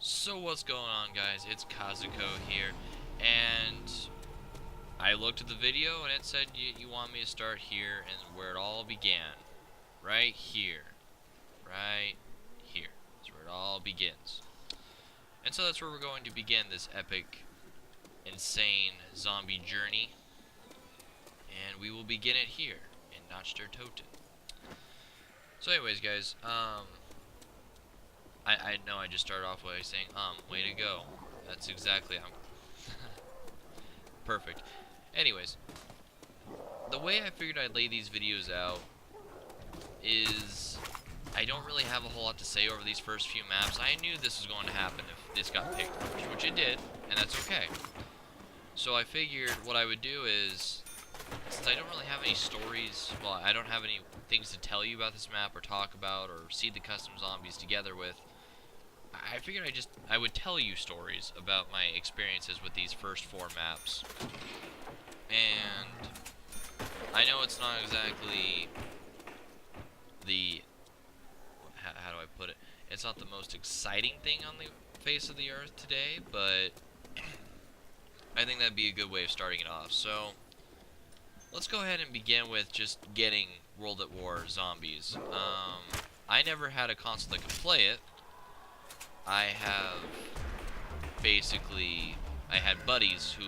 So what's going on, guys? It's Kauzuko here, and I looked at the video and it said you want me to start here and where it all began. Right here. Right here. That's where it all begins. And so that's where we're going to begin this epic, insane zombie journey. And we will begin it here in Nacht Der Untoten. So anyways, guys, I know I just started off by saying, way to go. That's exactly, perfect. Anyways, the way I figured I'd lay these videos out is I don't really have a whole lot to say over these first few maps. I knew this was going to happen if this got picked first, which it did, and that's okay. So I figured what I would do is, since I don't really have any stories, well, I don't have any things to tell you about this map or talk about or see the custom zombies together with, I figured I would tell you stories about my experiences with these first 4 maps. And I know it's not exactly the, how do I put it? It's not the most exciting thing on the face of the earth today, but I think that'd be a good way of starting it off. So let's go ahead and begin with just getting World at War zombies. I never had a console that could play it. I had buddies who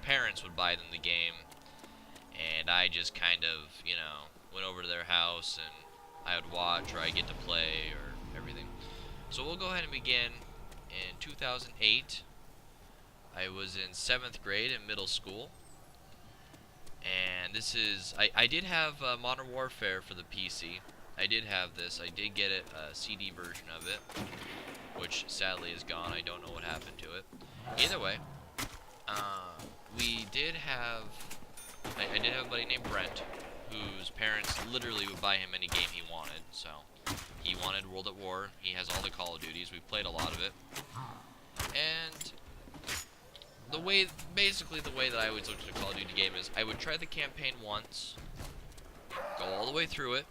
parents would buy them the game, and I just kind of, went over to their house and I would watch, or I'd get to play, or everything. So we'll go ahead and begin in 2008. I was in 7th grade in middle school, and this is, I did have Modern Warfare for the PC. I did have this. I did get a CD version of it, which sadly is gone. I don't know what happened to it. Either way, we did have, I did have a buddy named Brent, whose parents literally would buy him any game he wanted. So he wanted World at War. He has all the Call of Duties. We played a lot of it. And basically the way that I always looked at a Call of Duty game is I would try the campaign once, go all the way through it,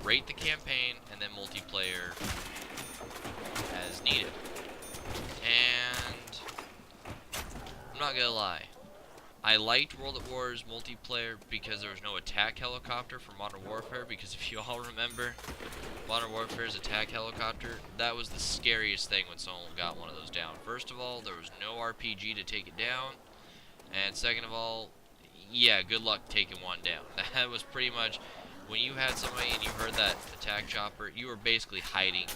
rate the campaign, and then multiplayer as needed. And I'm not gonna lie, I liked World at War's multiplayer because there was no attack helicopter for Modern Warfare, because if you all remember Modern Warfare's attack helicopter, that was the scariest thing when someone got one of those down. First of all, there was no RPG to take it down, and second of all, yeah, good luck taking one down. That was pretty much, when you had somebody and you heard that attack chopper, you were basically hiding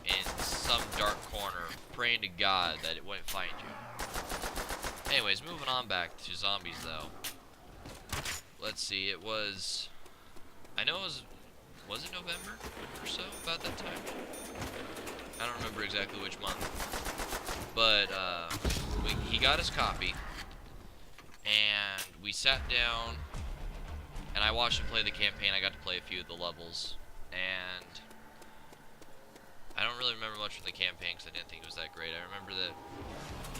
in some dark corner, praying to God that it wouldn't find you. Anyways, moving on back to zombies, though. Let's see, it was, I know it was it November or so, about that time? I don't remember exactly which month. But, he got his copy, and we sat down, and I watched him play the campaign. I got to play a few of the levels, and I don't really remember much from the campaign because I didn't think it was that great. I remember that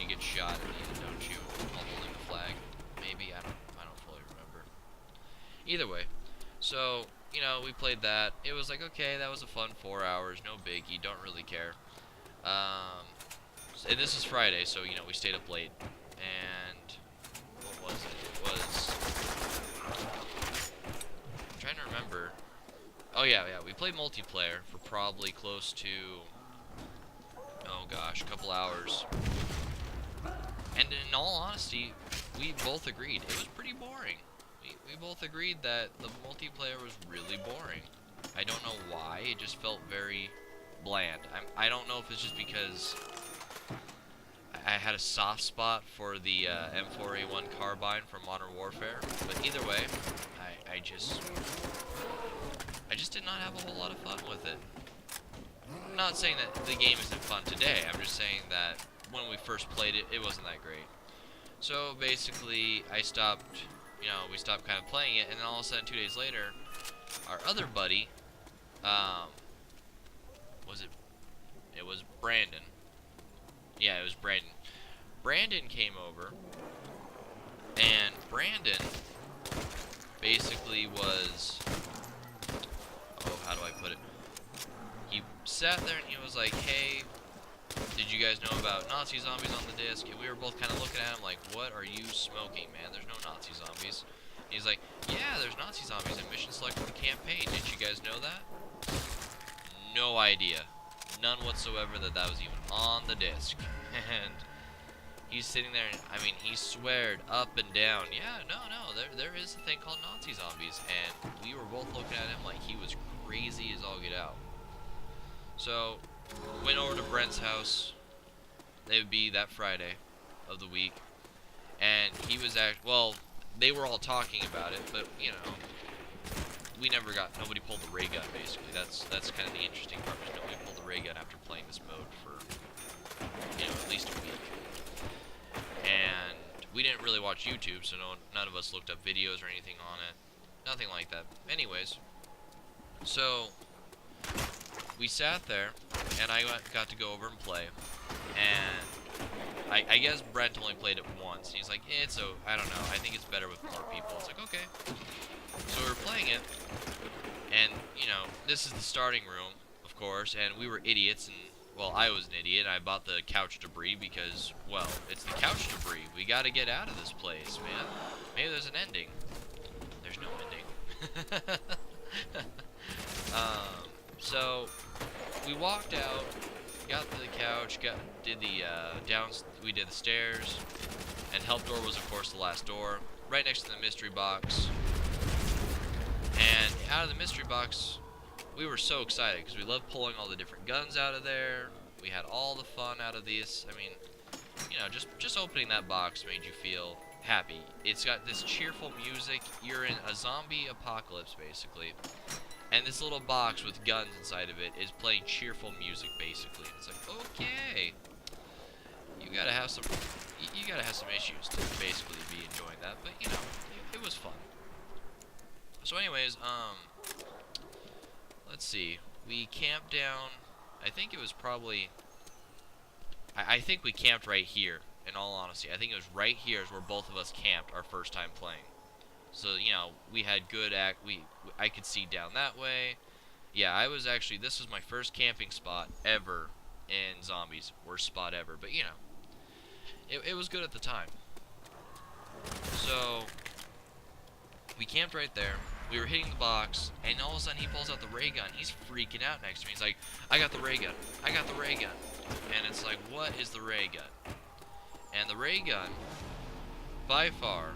you get shot at the end, don't you? While holding the flag. Maybe, I don't fully remember. Either way, so, we played that. It was like, okay, that was a fun 4 hours, no biggie, don't really care. And this is Friday, so, we stayed up late. And what was it? It was, I'm trying to remember. Oh yeah, we played multiplayer for probably close to, oh gosh, a couple hours. And in all honesty, we both agreed it was pretty boring. We both agreed that the multiplayer was really boring. I don't know why, it just felt very bland. I don't know if it's just because I had a soft spot for the M4A1 carbine from Modern Warfare, but either way, I just did not have a whole lot of fun with it. I'm not saying that the game isn't fun today, I'm just saying that when we first played it, it wasn't that great. So basically, we stopped kind of playing it, and then all of a sudden, 2 days later, our other buddy, it was Brandon. Yeah, it was Brandon. Brandon came over, and Brandon basically was, oh, how do I put it? He sat there and he was like, hey, did guys know about Nazi zombies on the disc? And we were both kind of looking at him like, what are you smoking, man? There's no Nazi zombies. And he's like, yeah, there's Nazi zombies in Mission Select for the campaign. Didn't you guys know that? No idea. None whatsoever that that was even on the disc. And he's sitting there, and, I mean, he sweared up and down, yeah, no, there is a thing called Nazi zombies. And we were both looking at him like he was crazy as all get out. So, went over to Brent's house. It would be that Friday of the week. And he was well, they were all talking about it, but, you know, nobody pulled the ray gun, basically. That's kind of the interesting part, is nobody pulled the ray gun after playing this mode for, you know, at least a week. And we didn't really watch YouTube, so none of us looked up videos or anything on it. Nothing like that. Anyways, so we sat there, and I got to go over and play. And I guess Brent only played it once. He's like, I don't know. I think it's better with more people. It's like, okay. So we were playing it, and, you know, this is the starting room, of course, and we were idiots, and, well, I was an idiot. I bought the couch debris because, well, it's the couch debris. We gotta get out of this place, man. Maybe there's an ending. There's no ending. So, we walked out, got to the couch, we did the stairs, and help door was, of course, the last door, right next to the mystery box. And out of the mystery box, we were so excited because we loved pulling all the different guns out of there. We had all the fun out of these. I mean, you know, just opening that box made you feel happy. It's got this cheerful music. You're in a zombie apocalypse, basically. And this little box with guns inside of it is playing cheerful music, basically. It's like, okay, you gotta have some issues to basically be enjoying that. But, you know, it was fun. So anyways, let's see. We camped down. I think it was probably... I think we camped right here, in all honesty. I think it was right here is where both of us camped our first time playing. So, you know, we had good I could see down that way. Yeah, this was my first camping spot ever in Zombies. Worst spot ever, but, you know, it was good at the time. So, we camped right there. We were hitting the box, and all of a sudden he pulls out the ray gun. He's freaking out next to me. He's like, I got the ray gun. I got the ray gun. And it's like, what is the ray gun? And the ray gun, by far,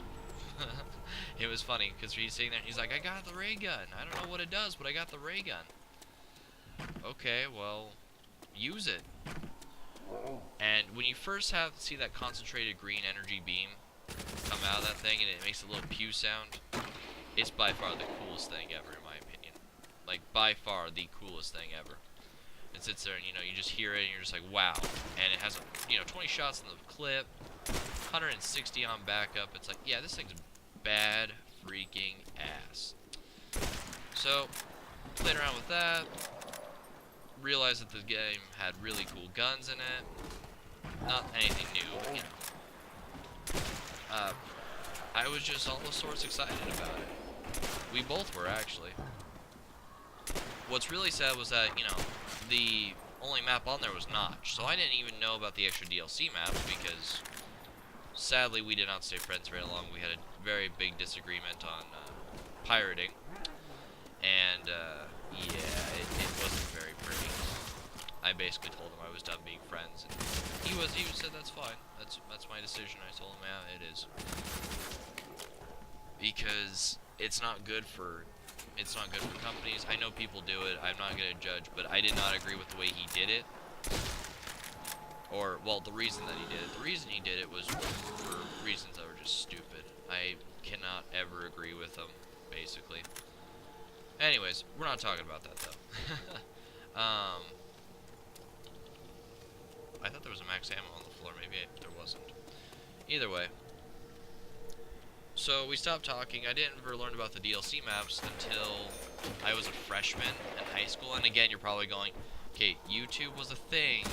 it was funny, because he's sitting there, and he's like, I got the ray gun. I don't know what it does, but I got the ray gun. Okay, well, use it. And when you first see that concentrated green energy beam come out of that thing, and it makes a little pew sound, it's by far the coolest thing ever, in my opinion. Like, by far the coolest thing ever. It sits there, and, you know, you just hear it, and you're just like, wow. And it has, 20 shots in the clip, 160 on backup. It's like, yeah, this thing's bad freaking ass. So, played around with that. Realized that the game had really cool guns in it. Not anything new, but, you know. I was just all sorts excited about it. We both were, actually. What's really sad was that, you know, the only map on there was Notch, so I didn't even know about the extra DLC maps because, sadly, we did not stay friends very long. We had a very big disagreement on pirating, and, yeah, it wasn't very pretty. I basically told him I was done being friends, and he said, that's fine, that's my decision. I told him, yeah, it is. Because it's not good for companies. I know people do it. I'm not going to judge, but I did not agree with the way he did it. Or, well, the reason that he did it. The reason he did it was for reasons that were just stupid. I cannot ever agree with him, basically. Anyways, we're not talking about that, though. I thought there was a max ammo on the floor. Maybe there wasn't. Either way. So we stopped talking. I didn't ever learn about the DLC maps until I was a freshman in high school. And again, you're probably going, okay, YouTube was a thing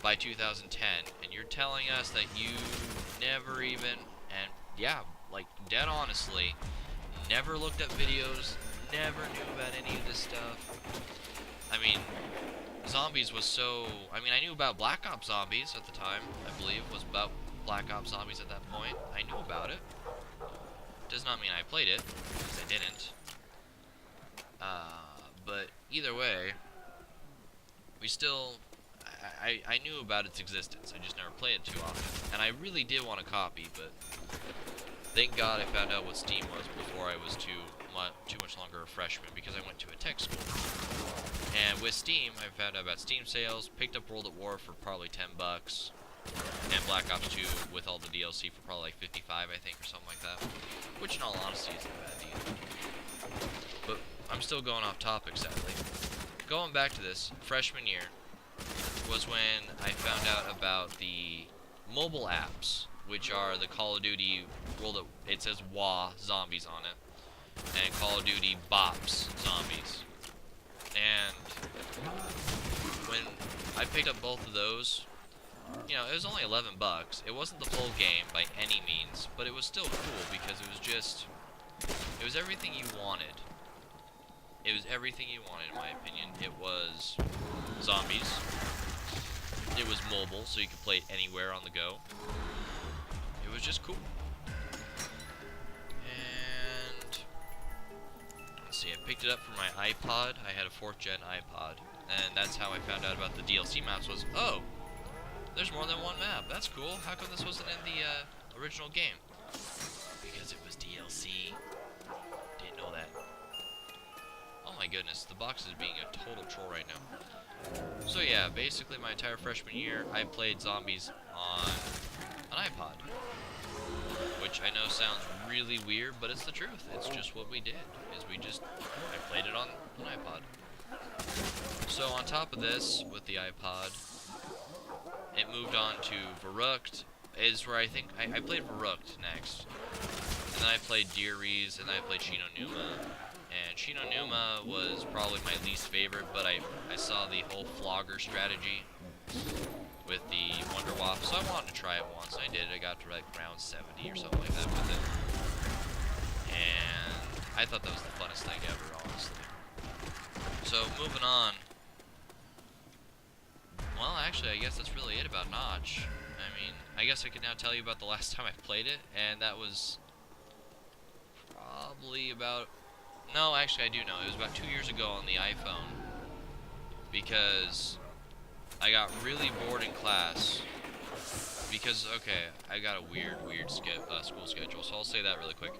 by 2010, and you're telling us that you never even, and yeah, like dead honestly, never looked up videos, never knew about any of this stuff. I mean, Zombies was so... I mean, I knew about Black Ops Zombies at the time, I believe, was about Black Ops Zombies at that point. I knew about it. Does not mean I played it, because I didn't. But either way, we still... I knew about its existence, I just never played it too often. And I really did want a copy, but thank God I found out what Steam was before I was too much longer a freshman, because I went to a tech school. And with Steam, I found out about Steam sales, picked up World at War for probably 10 bucks, and Black Ops 2 with all the DLC for probably like 55, I think, or something like that. Which, in all honesty, isn't a bad deal. But I'm still going off topic, sadly. Going back to this, freshman year was when I found out about the mobile apps, which are the Call of Duty it says WA Zombies on it, and Call of Duty Bops Zombies. And when I picked up both of those, you know, it was only 11 bucks. It wasn't the full game by any means, but it was still cool because it was everything you wanted. It was everything you wanted, in my opinion. It was zombies. It was mobile, so you could play it anywhere on the go. It was just cool. And let's see, I picked it up for my iPod. I had a 4th gen iPod, and that's how I found out about the DLC maps. Was, oh, there's more than one map. That's cool. How come this wasn't in the original game? Because it was DLC. Didn't know that. Oh my goodness, the box is being a total troll right now. So yeah, basically my entire freshman year, I played zombies on an iPod. Which I know sounds really weird, but it's the truth. It's just what we did, I played it on an iPod. So on top of this, with the iPod, it moved on to Verrückt, is where I think, I played Verrückt next. And then I played Dearies, and then I played Shino Numa. And Shino Numa was probably my least favorite, but I saw the whole flogger strategy with the Wonder Waff, so I wanted to try it once, and I did. I got to like round 70 or something like that with it. And I thought that was the funnest thing ever, honestly. So, moving on. Well, actually, I guess that's really it about Notch. I mean, I guess I can now tell you about the last time I played it, and that was probably about... No, actually I do know. It was about 2 years ago on the iPhone, because I got really bored in class. Because, okay, I got a weird school schedule, so I'll say that really quick.